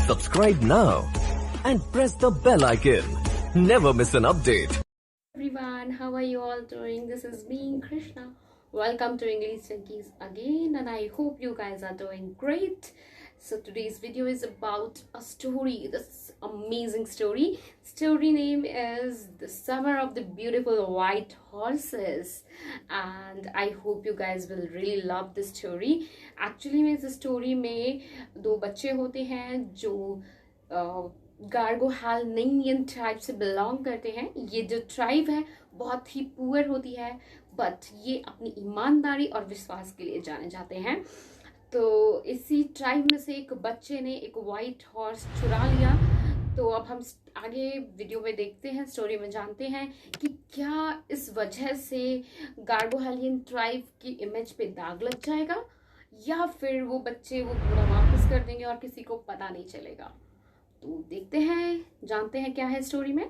Subscribe now and press the bell icon. Never miss an update. Everyone, how are you all doing? This is me, Krishna. Welcome to English Junkies again, and I hope you guys are doing great. So today's video is about a story, this amazing story. Story name is The Summer of the Beautiful White Horses, and I hope you guys will really love this story. Actually में इस story में दो बच्चे होते हैं जो गार्गो हालनेनियन tribe से belong करते हैं। ये जो ट्राइब है बहुत ही पुअर होती है, बट ये अपनी ईमानदारी और विश्वास के लिए जाने जाते हैं। तो इसी ट्राइब में से एक बच्चे ने एक वाइट हॉर्स चुरा लिया। तो अब हम आगे वीडियो में देखते हैं, स्टोरी में जानते हैं कि क्या इस वजह से गार्गोहालियन ट्राइब की इमेज पे दाग लग जाएगा या फिर वो बच्चे वो घोड़ा वापस कर देंगे और किसी को पता नहीं चलेगा। तो देखते हैं, जानते हैं क्या है स्टोरी में।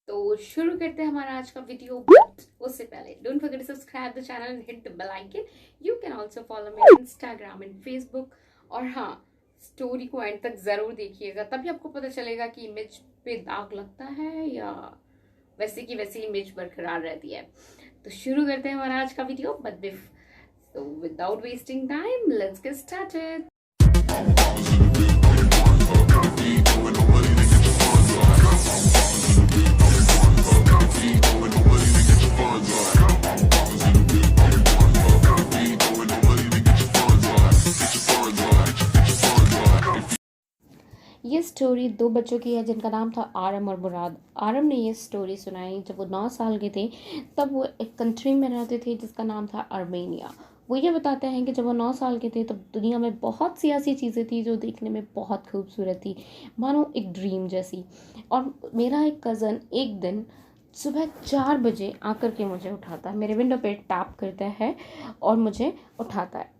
तो शुरू करते हैं हमारा आज का वीडियो, बट उससे पहले don't forget to subscribe the channel and hit the bell icon. You can also follow me on Instagram and Facebook. और हाँ, स्टोरी को एंड तक जरूर देखिएगा, तभी आपको पता चलेगा कि इमेज पे दाग लगता है या वैसे की वैसी इमेज बरकरार रहती है। तो शुरू करते हैं हमारा आज का video, but without wasting time let's get started. ये स्टोरी दो बच्चों की है जिनका नाम था आरम और मुराद। आरम ने ये स्टोरी सुनाई जब वो 9 साल के थे, तब वो एक कंट्री में रहते थे जिसका नाम था आर्मेनिया। वो ये बताते हैं कि जब वो 9 साल के थे तब दुनिया में बहुत सी ऐसी चीज़ें थी जो देखने में बहुत खूबसूरत थी, मानो एक ड्रीम जैसी। और मेरा एक कज़न एक दिन सुबह 4 बजे आकर के मुझे उठाता है, मेरे विंडो पे टैप करता है और मुझे उठाता है।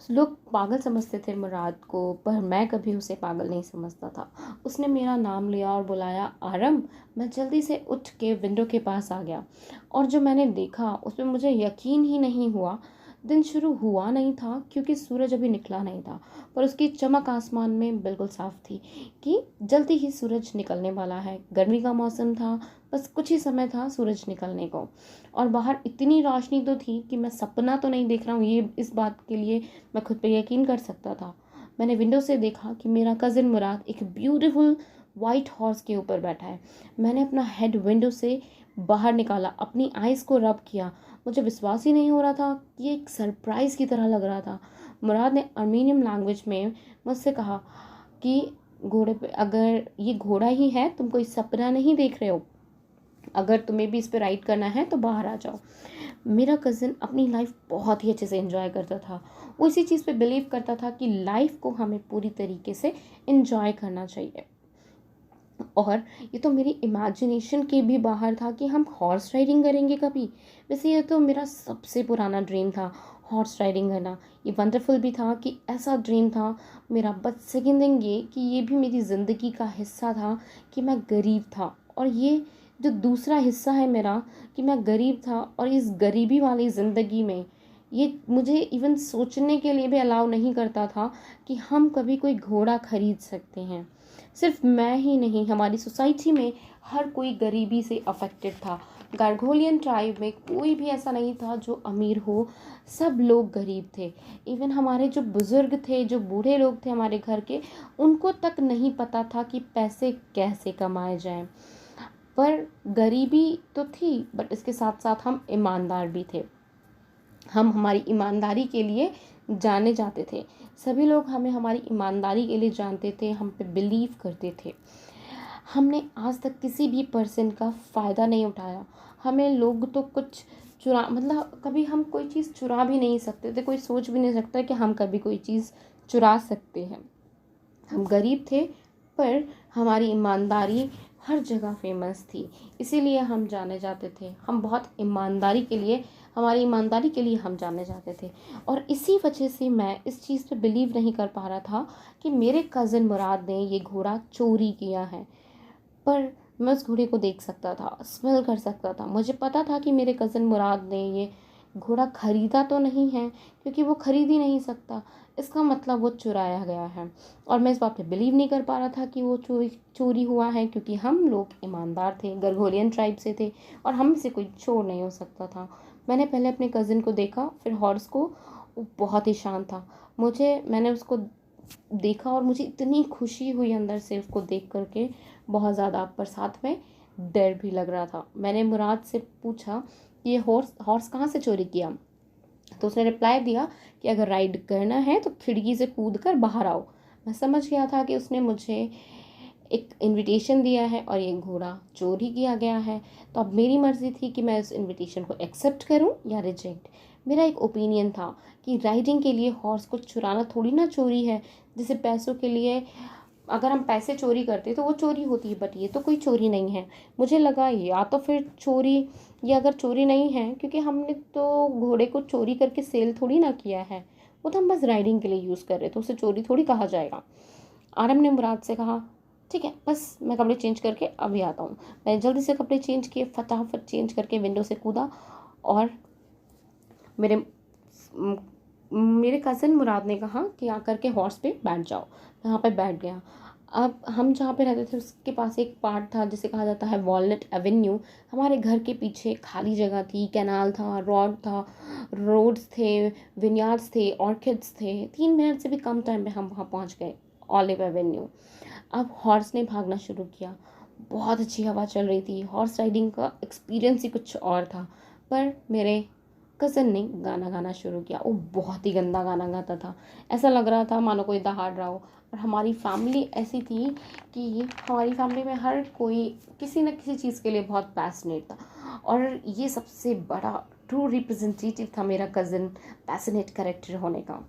लोग पागल समझते थे मुराद को, पर मैं कभी उसे पागल नहीं समझता था। उसने मेरा नाम लिया और बुलाया, आरम। मैं जल्दी से उठ के विंडो के पास आ गया और जो मैंने देखा उसमें मुझे यकीन ही नहीं हुआ। दिन शुरू हुआ नहीं था क्योंकि सूरज अभी निकला नहीं था, पर उसकी चमक आसमान में बिल्कुल साफ थी कि जल्दी ही सूरज निकलने वाला है। गर्मी का मौसम था, बस कुछ ही समय था सूरज निकलने को, और बाहर इतनी रोशनी तो थी कि मैं सपना तो नहीं देख रहा हूँ, ये इस बात के लिए मैं खुद पे यकीन कर सकता था। मैंने विंडो से देखा कि मेरा कज़न मुराद एक ब्यूटीफुल वाइट हॉर्स के ऊपर बैठा है। मैंने अपना हेड विंडो से बाहर निकाला, अपनी आइज़ को रब किया। मुझे विश्वास ही नहीं हो रहा था, ये एक सरप्राइज़ की तरह लग रहा था। मुराद ने आर्मेनियन लैंग्वेज में मुझसे कहा कि घोड़े पे, अगर ये घोड़ा ही है, तुम कोई सपना नहीं देख रहे हो, अगर तुम्हें भी इस पे राइड करना है तो बाहर आ जाओ। मेरा कज़न अपनी लाइफ बहुत ही अच्छे से एंजॉय करता था। वो इसी चीज़ पे बिलीव करता था कि लाइफ को हमें पूरी तरीके से एंजॉय करना चाहिए। और ये तो मेरी इमेजिनेशन के भी बाहर था कि हम हॉर्स राइडिंग करेंगे कभी। वैसे ये तो मेरा सबसे पुराना ड्रीम था, हॉर्स राइडिंग करना। ये वंडरफुल भी था कि ऐसा ड्रीम था मेरा, बट सेकेंड थिंग ये कि ये भी मेरी ज़िंदगी का हिस्सा था कि मैं गरीब था। और ये जो दूसरा हिस्सा है मेरा कि मैं गरीब था, और इस गरीबी वाली ज़िंदगी में ये मुझे इवन सोचने के लिए भी अलाउ नहीं करता था कि हम कभी कोई घोड़ा खरीद सकते हैं। सिर्फ मैं ही नहीं, हमारी सोसाइटी में हर कोई गरीबी से अफेक्टेड था। गार्गोलियन ट्राइब में कोई भी ऐसा नहीं था जो अमीर हो, सब लोग गरीब थे। इवन हमारे जो बुज़ुर्ग थे, जो बूढ़े लोग थे हमारे घर के, उनको तक नहीं पता था कि पैसे कैसे कमाए जाएं। पर गरीबी तो थी, बट इसके साथ साथ हम ईमानदार भी थे। हम हमारी ईमानदारी के लिए जाने जाते थे। सभी लोग हमें हमारी ईमानदारी के लिए जानते थे, हम पे बिलीव करते थे। हमने आज तक किसी भी पर्सन का फ़ायदा नहीं उठाया। हमें लोग तो कुछ मतलब कभी हम कोई चीज़ चुरा भी नहीं सकते थे। कोई सोच भी नहीं सकता कि हम कभी कोई चीज़ चुरा सकते हैं। हम गरीब थे, पर हमारी ईमानदारी हर जगह फेमस थी, इसीलिए हम जाने जाते थे। हम बहुत हमारी ईमानदारी के लिए हम जाने जाते थे। और इसी वजह से मैं इस चीज़ पे बिलीव नहीं कर पा रहा था कि मेरे कज़न मुराद ने ये घोड़ा चोरी किया है। पर मैं उस घोड़े को देख सकता था, स्मेल कर सकता था। मुझे पता था कि मेरे कज़न मुराद ने ये घोड़ा खरीदा तो नहीं है, क्योंकि वो खरीद ही नहीं सकता, इसका मतलब वो चुराया गया है। और मैं इस बात पे बिलीव नहीं कर पा रहा था कि वो चोरी हुआ है, क्योंकि हम लोग ईमानदार थे, गरगोलियन ट्राइब से थे और हम से कोई चोर नहीं हो सकता था। मैंने पहले अपने कज़िन को देखा, फिर हॉर्स को। वो बहुत ही शांत था। मैंने उसको देखा और मुझे इतनी खुशी हुई अंदर से उसको देख करके, बहुत ज़्यादा, पर साथ में डर भी लग रहा था। मैंने मुराद से पूछा कि ये हॉर्स हॉर्स कहाँ से चोरी किया? तो उसने रिप्लाई दिया कि अगर राइड करना है तो खिड़की से कूद कर बाहर आओ। मैं समझ गया था कि उसने मुझे एक इनविटेशन दिया है और ये घोड़ा चोरी किया गया है। तो अब मेरी मर्ज़ी थी कि मैं उस इनविटेशन को एक्सेप्ट करूं या रिजेक्ट। मेरा एक ओपिनियन था कि राइडिंग के लिए हॉर्स को चुराना थोड़ी ना चोरी है। जैसे पैसों के लिए अगर हम पैसे चोरी करते तो वो चोरी होती है, बट ये तो कोई चोरी नहीं है। मुझे लगा या तो फिर चोरी, या अगर चोरी नहीं है, क्योंकि हमने तो घोड़े को चोरी करके सेल थोड़ी ना किया है, वो तो हम बस राइडिंग के लिए यूज़ कर रहे थे, उसे चोरी थोड़ी कहा जाएगा। आरम ने मुराद से कहा, ठीक है, बस मैं कपड़े चेंज करके अभी आता हूँ। मैंने जल्दी से कपड़े चेंज किए, फटाफट चेंज करके विंडो से कूदा और मेरे मेरे कज़न मुराद ने कहा कि आकर के हॉर्स पे बैठ जाओ। मैं वहाँ पे बैठ गया। अब हम जहाँ पे रहते थे उसके पास एक पार्ट था जिसे कहा जाता है वॉलनट एवेन्यू। हमारे घर के पीछे खाली जगह थी, कैनाल था, रोड्स थे, विनयार्ड्स थे, ऑर्किड्स थे। 3 मिनट से भी कम टाइम में हम वहाँ पहुँच गए, ऑलिव एवेन्यू। अब हॉर्स ने भागना शुरू किया। बहुत अच्छी हवा चल रही थी। हॉर्स राइडिंग का एक्सपीरियंस ही कुछ और था। पर मेरे कज़न ने गाना गाना शुरू किया। वो बहुत ही गंदा गाना गाता था। ऐसा लग रहा था मानो कोई दहाड़ रहा हो। और हमारी फैमिली ऐसी थी कि हमारी फैमिली में हर कोई किसी न किसी चीज़ के लिए बहुत पैशनेट था, और ये सबसे बड़ा ट्रू रिप्रेजेंटेटिव था मेरा कज़न पैशनेट कैरेक्टर होने का।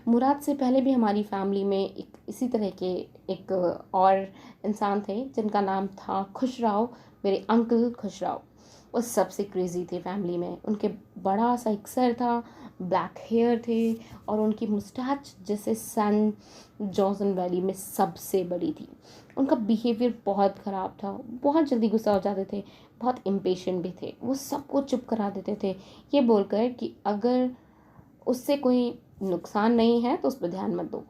मुराद से पहले भी हमारी फैमिली में एक इसी तरह के एक और इंसान थे जिनका नाम था खुशराव, मेरे अंकल खुशराव। वो सबसे क्रेज़ी थे फैमिली में। उनके बड़ा सा एक सर था, ब्लैक हेयर थे, और उनकी मुस्टैच जैसे सन जॉनसन वैली में सबसे बड़ी थी। उनका बिहेवियर बहुत ख़राब था, बहुत जल्दी गुस्सा हो जाते थे, बहुत इम्पेशेंट भी थे। वो सबको चुप करा देते थे, ये बोलकर कि अगर उससे कोई नुकसान नहीं है तो उस पर ध्यान मत दो।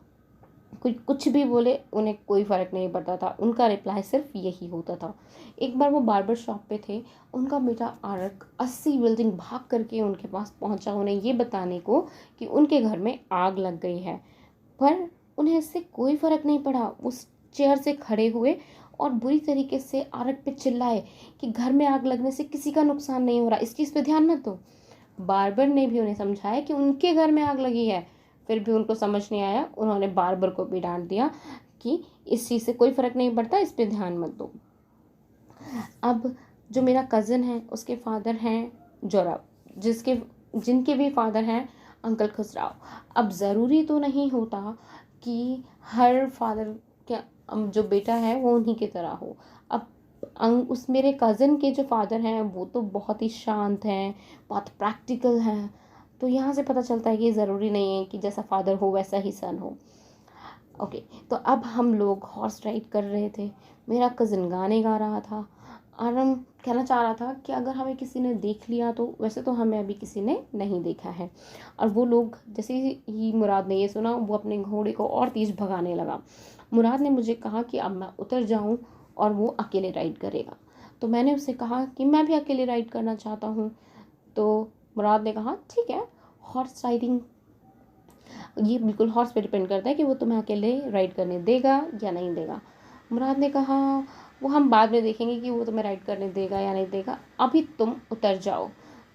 कोई कुछ भी बोले उन्हें कोई फ़र्क नहीं पड़ता था। उनका रिप्लाई सिर्फ यही होता था। एक बार वो बार्बर शॉप पे थे। उनका बेटा आरक 80 बिल्डिंग भाग करके उनके पास पहुंचा, उन्हें ये बताने को कि उनके घर में आग लग गई है। पर उन्हें इससे कोई फ़र्क नहीं पड़ा। उस चेयर से खड़े हुए और बुरी तरीके से आरक पे चिल्लाए कि घर में आग लगने से किसी का नुकसान नहीं हो रहा, इस चीज़ पे ध्यान मत दो। बार्बर ने भी उन्हें समझाया कि उनके घर में आग लगी है, फिर भी उनको समझ नहीं आया। उन्होंने बार्बर को भी डांट दिया कि इस चीज़ से कोई फ़र्क नहीं पड़ता, इस पे ध्यान मत दो। अब जो मेरा कज़न है उसके फादर हैं जोराब, जिनके भी फादर हैं अंकल खुसराव। अब ज़रूरी तो नहीं होता कि हर फादर के जो बेटा है वो उन्हीं की तरह हो। अब उस मेरे कज़न के जो फादर हैं वो तो बहुत ही शांत हैं, बहुत प्रैक्टिकल हैं। तो यहाँ से पता चलता है कि ज़रूरी नहीं है कि जैसा फादर हो वैसा ही सन हो। ओके, तो अब हम लोग हॉर्स राइड कर रहे थे। मेरा कज़न गाने गा रहा था। आरम कहना चाह रहा था कि अगर हमें किसी ने देख लिया तो, वैसे तो हमें अभी किसी ने नहीं देखा है। और वो लोग, जैसे ही मुराद ने ये सुना, वो अपने घोड़े को और तेज़ भगाने लगा। मुराद ने मुझे कहा कि अब मैं उतर जाऊं और वो अकेले राइड करेगा। तो मैंने उससे कहा कि मैं भी अकेले राइड करना चाहता हूँ। तो मुराद ने कहा ठीक है, हॉर्स राइडिंग ये बिल्कुल हॉर्स पे डिपेंड करता है कि वो तुम्हें अकेले राइड करने देगा या नहीं देगा। मुराद ने कहा वो हम बाद में देखेंगे कि वो तुम्हें राइड करने देगा या नहीं देगा, अभी तुम उतर जाओ।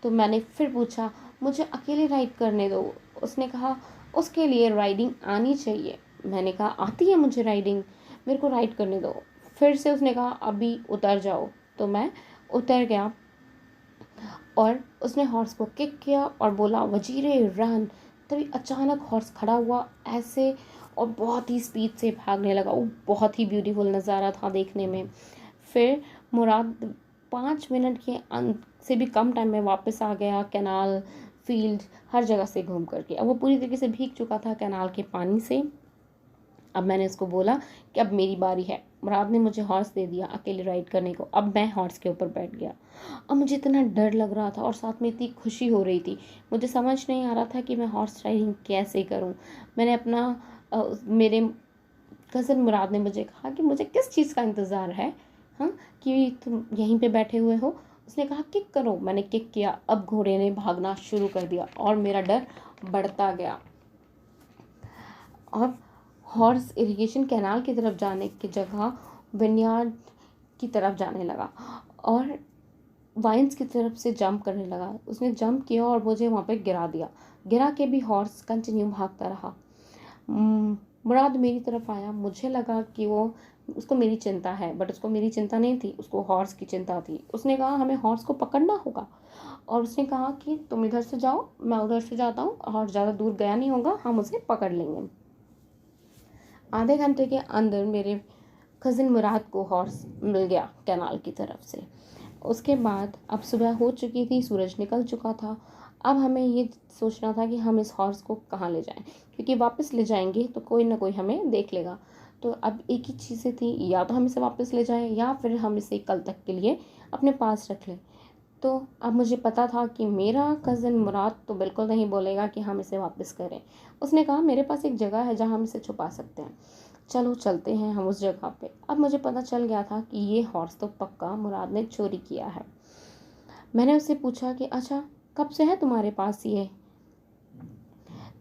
तो मैंने फिर पूछा मुझे अकेले राइड करने दो। उसने कहा उसके लिए राइडिंग आनी चाहिए। मैंने कहा आती है मुझे राइडिंग, मेरे को राइड करने दो। फिर से उसने कहा अभी उतर जाओ। तो मैं उतर गया और उसने हॉर्स को किक किया और बोला वजीरे रन। तभी अचानक हॉर्स खड़ा हुआ ऐसे और बहुत ही स्पीड से भागने लगा। वो बहुत ही ब्यूटीफुल नज़ारा था देखने में। फिर मुराद 5 मिनट के से भी कम टाइम में वापस आ गया, कैनाल, फील्ड, हर जगह से घूम करके। अब वो पूरी तरीके से भीग चुका था कैनाल के पानी से। अब मैंने उसको बोला कि अब मेरी बारी है। मुराद ने मुझे हॉर्स दे दिया अकेले राइड करने को। अब मैं हॉर्स के ऊपर बैठ गया। अब मुझे इतना डर लग रहा था और साथ में इतनी खुशी हो रही थी। मुझे समझ नहीं आ रहा था कि मैं हॉर्स राइडिंग कैसे करूं। मैंने अपना मेरे कज़न मुराद ने मुझे कहा कि मुझे किस चीज़ का इंतज़ार है, हाँ, कि तुम यहीं पे बैठे हुए हो। उसने कहा किक करो। मैंने किक किया। अब घोड़े ने भागना शुरू कर दिया और मेरा डर बढ़ता गया। और हॉर्स इरिगेशन कैनाल की तरफ जाने की जगह विनयार्ड की तरफ जाने लगा और वाइन्स की तरफ से जंप करने लगा। उसने जंप किया और मुझे वहाँ पे गिरा दिया। गिरा के भी हॉर्स कंटिन्यू भागता रहा। मुराद मेरी तरफ आया। मुझे लगा कि वो उसको मेरी चिंता है, बट उसको मेरी चिंता नहीं थी, उसको हॉर्स की चिंता थी। उसने कहा हमें हॉर्स को पकड़ना होगा और उसने कहा कि तुम इधर से जाओ, मैं उधर से जाता हूँ, हॉर्स ज़्यादा दूर गया नहीं होगा, हम उसे पकड़ लेंगे। आधे घंटे के अंदर मेरे कज़िन मुराद को हॉर्स मिल गया कैनाल की तरफ से। उसके बाद अब सुबह हो चुकी थी, सूरज निकल चुका था। अब हमें ये सोचना था कि हम इस हॉर्स को कहाँ ले जाएं, क्योंकि वापस ले जाएंगे तो कोई ना कोई हमें देख लेगा। तो अब एक ही चीज़ें थी, या तो हम इसे वापस ले जाएं या फिर हम इसे कल तक के लिए अपने पास रख लें। तो अब मुझे पता था कि मेरा कज़न मुराद तो बिल्कुल नहीं बोलेगा कि हम इसे वापस करें। उसने कहा मेरे पास एक जगह है जहाँ हम इसे छुपा सकते हैं, चलो चलते हैं हम उस जगह पे। अब मुझे पता चल गया था कि ये हॉर्स तो पक्का मुराद ने चोरी किया है। मैंने उससे पूछा कि अच्छा कब से है तुम्हारे पास ये?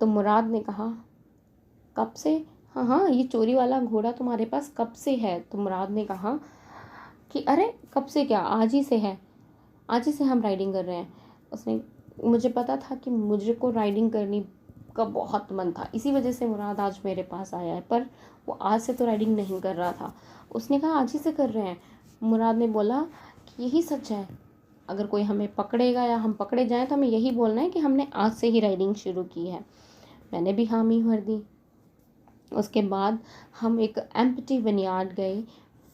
तो मुराद ने कहा कब से? हाँ हाँ, ये चोरी वाला घोड़ा तुम्हारे पास कब से है? तो मुराद ने कहा कि अरे कब से क्या, आज ही से है, आज ही से हम राइडिंग कर रहे हैं। उसने मुझे पता था कि मुझे को राइडिंग करनी का बहुत मन था, इसी वजह से मुराद आज मेरे पास आया है, पर वो आज से तो राइडिंग नहीं कर रहा था। उसने कहा आज ही से कर रहे हैं। मुराद ने बोला कि यही सच है, अगर कोई हमें पकड़ेगा या हम पकड़े जाएं तो हमें यही बोलना है कि हमने आज से ही राइडिंग शुरू की है। मैंने भी हामी भर दी। उसके बाद हम एक एम्प्टी विनयार्ड गए।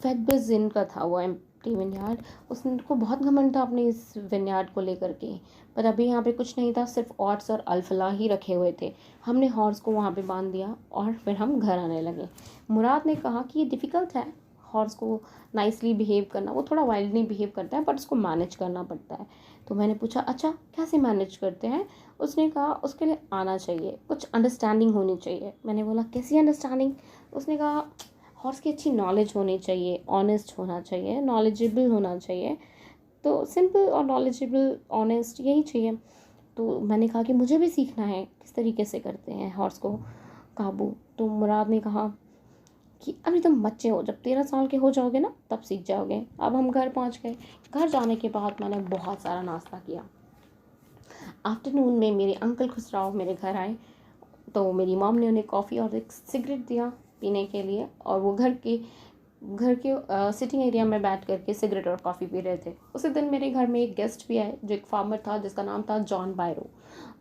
फेडबेजिन का था वो एम्प्टी विनयार्ड। उसको बहुत घमंड था अपने इस विनयार्ड को लेकर के, पर अभी यहाँ पे कुछ नहीं था, सिर्फ ऑट्स और अल्फला ही रखे हुए थे। हमने हॉर्स को वहाँ पे बांध दिया और फिर हम घर आने लगे। मुराद ने कहा कि ये डिफ़िकल्ट है हॉर्स को नाइसली बिहेव करना, वो थोड़ा वाइल्डली बिहेव करता है बट उसको मैनेज करना पड़ता है। तो मैंने पूछा अच्छा कैसे मैनेज करते हैं? उसने कहा उसके लिए आना चाहिए, कुछ अंडरस्टैंडिंग होनी चाहिए। मैंने बोला कैसी अंडरस्टैंडिंग? उसने कहा हॉर्स की अच्छी नॉलेज होनी चाहिए, ऑनेस्ट होना चाहिए, नॉलेजेबल होना चाहिए। तो सिंपल और नॉलेजेबल ऑनेस्ट यही चाहिए। तो मैंने कहा कि मुझे भी सीखना है किस तरीके से करते हैं हॉर्स को काबू। तो मुराद ने कहा कि अभी तुम बच्चे हो, जब 13 साल के हो जाओगे ना तब सीख जाओगे। अब हम घर पहुंच गए। घर जाने के बाद मैंने बहुत सारा नाश्ता किया। आफ्टरनून में मेरे अंकल खुसराव मेरे घर आए, तो मेरी मॉम ने उन्हें कॉफ़ी और एक सिगरेट दिया पीने के लिए, और वो घर के सिटिंग एरिया में बैठ करके सिगरेट और कॉफ़ी पी रहे थे। उसी दिन मेरे घर में एक गेस्ट भी आए जो एक फार्मर था जिसका नाम था जॉन बायरो।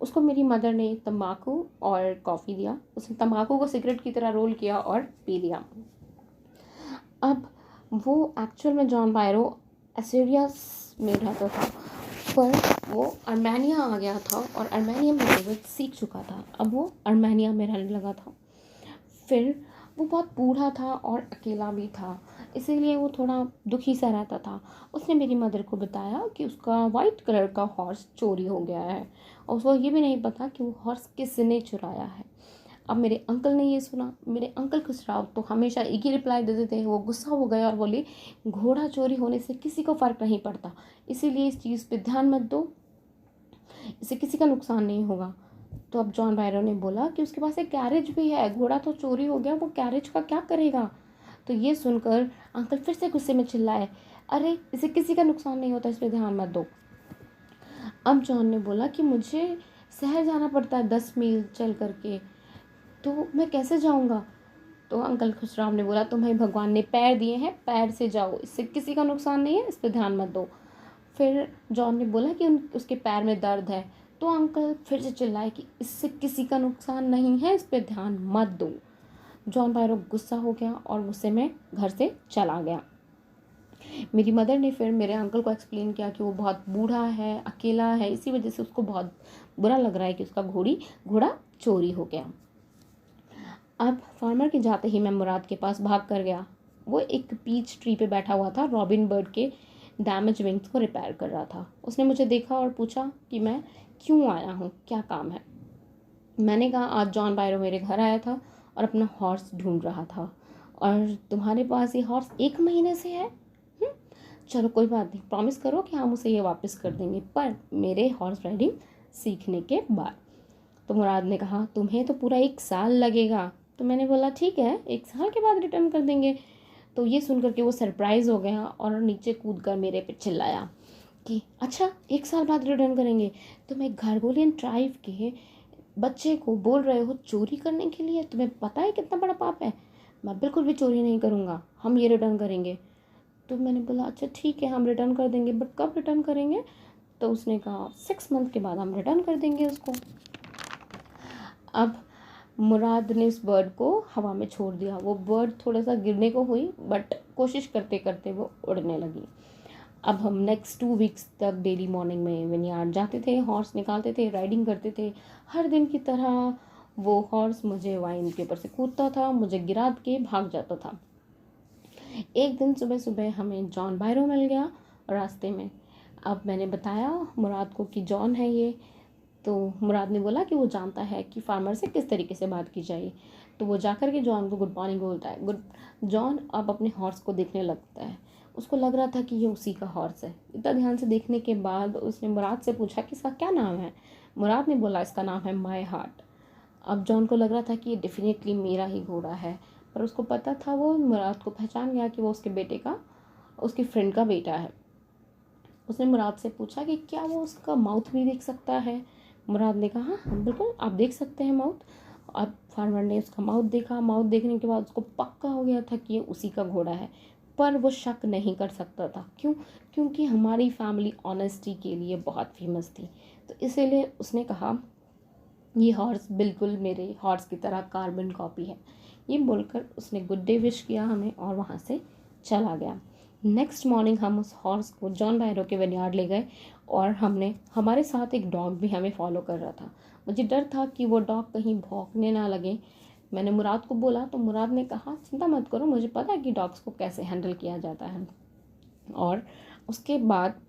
उसको मेरी मदर ने तम्बाकू और कॉफ़ी दिया। उसने तम्बाकू को सिगरेट की तरह रोल किया और पी लिया। अब वो एक्चुअल में जॉन बायरो एसेरिया में रहता था, पर वो अर्मेनिया आ गया था और अर्मेनिया में लैंग्वेज सीख चुका था। अब वो अर्मेनिया में रहने लगा था। फिर वो बहुत बूढ़ा था और अकेला भी था, इसीलिए वो थोड़ा दुखी सा रहता था। उसने मेरी मदर को बताया कि उसका वाइट कलर का हॉर्स चोरी हो गया है और उसको ये भी नहीं पता कि वो हॉर्स किसने चुराया है। अब मेरे अंकल ने ये सुना। मेरे अंकल खुसराव तो हमेशा एक ही रिप्लाई देते थे। वो गुस्सा हो गए और बोले घोड़ा चोरी होने से किसी को फ़र्क नहीं पड़ता, इसीलिए इस चीज़ पे ध्यान मत दो, इससे किसी का नुकसान नहीं होगा। तो अब जॉन बायरो ने बोला कि उसके पास एक कैरेज भी है, घोड़ा तो चोरी हो गया, वो कैरेज का क्या करेगा? तो ये सुनकर अंकल फिर से गुस्से में चिल्लाए, अरे इसे किसी का नुकसान नहीं होता, इस पर ध्यान मत दो। अब जॉन ने बोला कि मुझे शहर जाना पड़ता है 10 मील चल करके, तो मैं कैसे जाऊंगा? तो अंकल खुशराम ने बोला तुम्हें भगवान ने पैर दिए हैं, पैर से जाओ, इससे किसी का नुकसान नहीं है, इस पर ध्यान मत दो। फिर जॉन ने बोला कि उसके पैर में दर्द है। तो अंकल फिर से चिल्लाए कि इससे किसी का नुकसान नहीं है, इस पर ध्यान मत दो। जॉन बायरो गुस्सा हो गया और गुस्से में घर से चला गया। मेरी मदर ने फिर मेरे अंकल को एक्सप्लेन किया कि वो बहुत बूढ़ा है, अकेला है, इसी वजह से उसको बहुत बुरा लग रहा है कि उसका घोड़ा चोरी हो गया। अब फार्मर के जाते ही मैं मुराद के पास भाग कर गया। वो एक पीच ट्री पे बैठा हुआ था, रॉबिन बर्ड के डैमेज विंग्स को रिपेयर कर रहा था। उसने मुझे देखा और पूछा कि मैं क्यों आया हूँ, क्या काम है। मैंने कहा आज जॉन बायरो मेरे घर आया था और अपना हॉर्स ढूंढ रहा था, और तुम्हारे पास ये हॉर्स 1 महीने से है। चलो कोई बात नहीं, प्रॉमिस करो कि हम उसे ये वापस कर देंगे, पर मेरे हॉर्स राइडिंग सीखने के बाद। तो मुराद ने कहा तुम्हें तो पूरा 1 साल लगेगा। तो मैंने बोला ठीक है, 1 साल के बाद रिटर्न कर देंगे। तो ये सुन करके वो सरप्राइज़ हो गया और नीचे कूद कर मेरे पे चिल्लाया कि अच्छा 1 साल बाद रिटर्न करेंगे। तुम एक घरगोलियन ट्राइब के बच्चे को बोल रहे हो चोरी करने के लिए? तुम्हें पता है कितना बड़ा पाप है? मैं बिल्कुल भी चोरी नहीं करूँगा, हम ये रिटर्न करेंगे। तो मैंने बोला अच्छा ठीक है, हम रिटर्न कर देंगे, बट कब रिटर्न करेंगे? तो उसने कहा 6 मंथ के बाद हम रिटर्न कर देंगे उसको। अब मुराद ने उस बर्ड को हवा में छोड़ दिया। वो बर्ड थोड़ा सा गिरने को हुई, बट कोशिश करते करते वो उड़ने लगी। अब हम नेक्स्ट 2 वीक्स तक डेली मॉर्निंग में विनयार्ड जाते थे, हॉर्स निकालते थे, राइडिंग करते थे। हर दिन की तरह वो हॉर्स मुझे वाइन के ऊपर से कूदता था, मुझे गिरा के भाग जाता था। एक दिन सुबह सुबह हमें जॉन बायरो मिल गया रास्ते में। अब मैंने बताया मुराद को कि जॉन है ये। तो मुराद ने बोला कि वो जानता है कि फार्मर से किस तरीके से बात की जाए। तो वो जाकर के जॉन को गुड मॉर्निंग बोलता है। जॉन अब अपने हॉर्स को देखने लगता है। उसको लग रहा था कि ये उसी का हॉर्स है। इतना ध्यान से देखने के बाद उसने मुराद से पूछा कि इसका क्या नाम है। मुराद ने बोला इसका नाम है माय हार्ट। अब जॉन को लग रहा था कि ये डेफिनेटली मेरा ही घोड़ा है, पर उसको पता था, वो मुराद को पहचान गया कि वो उसके बेटे का, उसके फ्रेंड का बेटा है। उसने मुराद से पूछा कि क्या वो उसका माउथ भी देख सकता है। मुराद ने कहा हाँ बिल्कुल, आप देख सकते हैं माउथ। अब फार्मर ने उसका माउथ देखा। माउथ देखने के बाद उसको पक्का हो गया था कि ये उसी का घोड़ा है, पर वो शक नहीं कर सकता था। क्यों? क्योंकि हमारी फैमिली ऑनेस्टी के लिए बहुत फेमस थी। तो इसीलिए उसने कहा ये हॉर्स बिल्कुल मेरे हॉर्स की तरह कार्बन कॉपी है। ये बोलकर उसने गुड डे विश किया हमें और वहाँ से चला गया। नेक्स्ट मॉर्निंग हम उस हॉर्स को जॉन बायरो के विनयार्ड ले गए, और हमारे साथ एक डॉग भी हमें फॉलो कर रहा था। मुझे डर था कि वो डॉग कहीं भौंकने ना लगे। मैंने मुराद को बोला तो मुराद ने कहा चिंता मत करो, मुझे पता है कि डॉग्स को कैसे हैंडल किया जाता है। और उसके बाद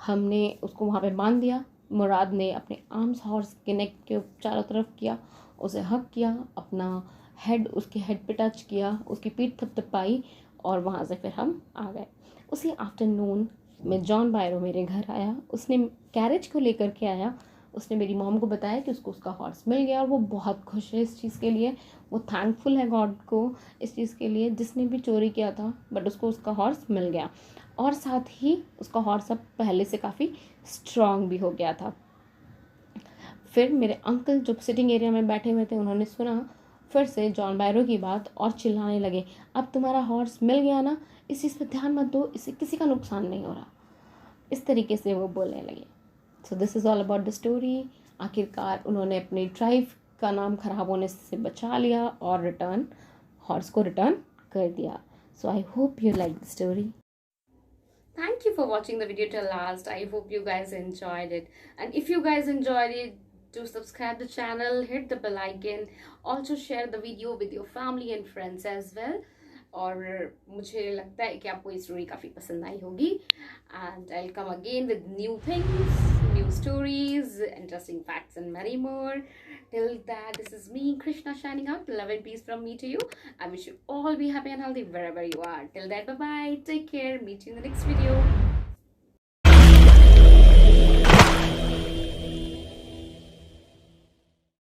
हमने उसको वहाँ पे बांध दिया। मुराद ने अपने आर्म्स हॉर्स के नेक के चारों तरफ किया, उसे हक किया, अपना हेड उसके हेड पे टच किया, उसकी पीठ थपथपाई, और वहाँ से फिर हम आ गए। उसी आफ्टरनून में जॉन बायरो मेरे घर आया। उसने कैरेज को लेकर के आया। उसने मेरी मॉम को बताया कि उसको उसका हॉर्स मिल गया, और वो बहुत खुश है इस चीज़ के लिए। वो थैंकफुल है गॉड को इस चीज़ के लिए, जिसने भी चोरी किया था, बट उसको उसका हॉर्स मिल गया। और साथ ही उसका हॉर्स अब पहले से काफ़ी स्ट्रॉन्ग भी हो गया था। फिर मेरे अंकल जो सिटिंग एरिया में बैठे हुए थे, उन्होंने सुना फिर से जॉन बायरो की बात और चिल्लाने लगे, अब तुम्हारा हॉर्स मिल गया ना, इस चीज़ पर ध्यान मत दो, इससे किसी का नुकसान नहीं हो रहा। इस तरीके से वो बोलने लगे। So this is all about the story. आखिरकार उन्होंने अपनी ट्राइब का नाम खराब होने से बचा लिया और हॉर्स को रिटर्न कर दिया। So I hope you like the story. Thank you for watching the video till last. I hope you guys enjoyed it. And if you guys enjoyed it, do subscribe the channel, hit the bell icon. Also share the video with your family and friends as well. और मुझे लगता है कि आपको ये story काफ़ी पसंद आई होगी. And I'll come again with new things, new stories, interesting facts and many more. Till that, this is me, Krishna, shining out. Love and peace from me to you. I wish you all be happy and healthy wherever you are. Till that, bye-bye. Take care. Meet you in the next video.